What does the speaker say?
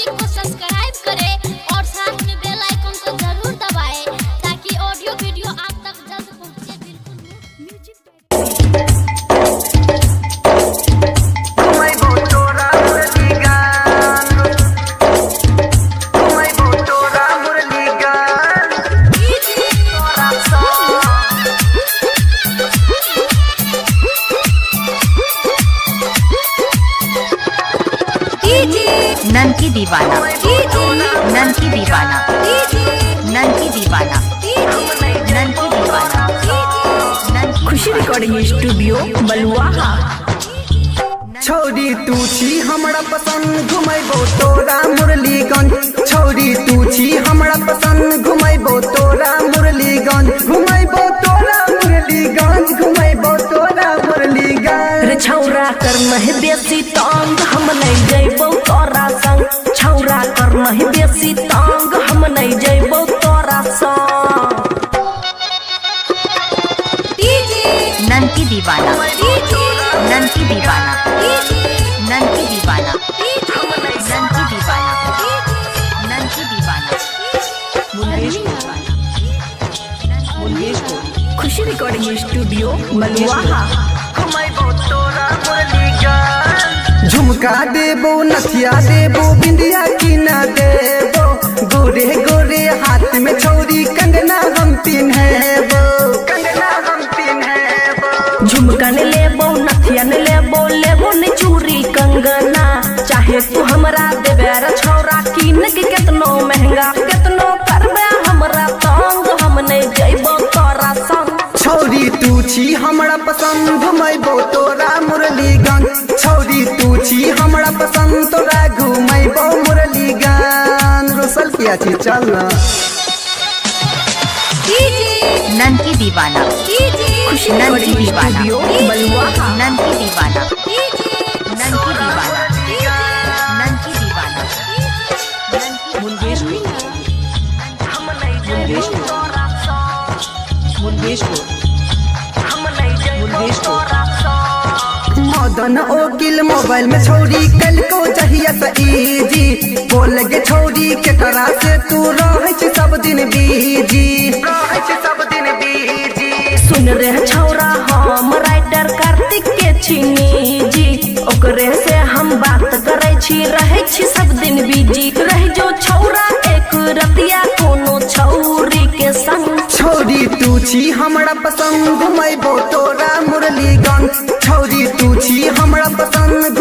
Channel को subscribe करें और साथ में बेल आइकन को जरूर दबाएं ताकि ऑडियो वीडियो आप तक जल्द पहुंचे। ननकी दीवाना, ननकी दीवाना, ननकी दीवाना, ननकी दीवाना। खुशी रिकॉर्डिंग स्टूडियो बलुआहा। छौरी तू छी हमरा पसंद घुमैबो तोरा मुरलीगंज। छौरी तू छी हमरा पसंद घुमैबो तोरा मुरलीगंज। घुमैबो तोरा मुरलीगंज, घुमैबो तोरा मुरलीगंज। रे छौरा करना है बेसी तंग हम नहीं जइबो तोरा संग। छौरा करना है बेसी तंग हम नहीं जइबो तोरा संग। ननकी दीवाना, ननकी दीवाना, ननकी दीवाना, ननकी दीवाना, ननकी दीवाना। खुशी रिकॉर्डिंग स्टूडियो बलुआहा। झुमका देबो नथिया देबो बिंदिया की ना देबो। गोरे गोरे हाथ में छौरी कंगना हम पिन्हेबो, कंगना हम पिन्हेबो। झुमका ने लेबो नथिया ने लेबो, लेबो ने चूड़ी कंगना। चाहे तू हमरा देबे रे छौरा कीन के केतनो महंगा। केतनो करबे हमरा तंग हम नहीं जइबो तोरा संग। छौरी तू छी हमरा पसंद घुमैबो तोरा मुरलीगंज। छौरी तू छी हमरा पसंद तोरा घुमैबो मुरलीगंज। रोसल किया छी चल ना। ननकी दीवाना, खुशी ननकी रिकॉर्डिंग दीवाना, स्टूडियो बलुआहा। ननकी दीवाना, ननकी दीवाना, ननकी दीवाना, मदन ओकिल मोबाइल में छौरी कल को चाहिए इजी। बोल गे छौरी के करा से तू रहे छी सब दिन बीजी, रहे छी सब दिन बीजी। सुन रे छौरा हम राइटर कार्तिक के छिनी जी। ओकरे से हम बात करे छी, रहे छी सब दिन बिजी। रह जो छौरा एक रतिया कोनो छौरी के संग। छौरी तू छी हमरा पसंद घुमैबो तोरा मुरलीगंज। छौरी तू छी हमरा पसंद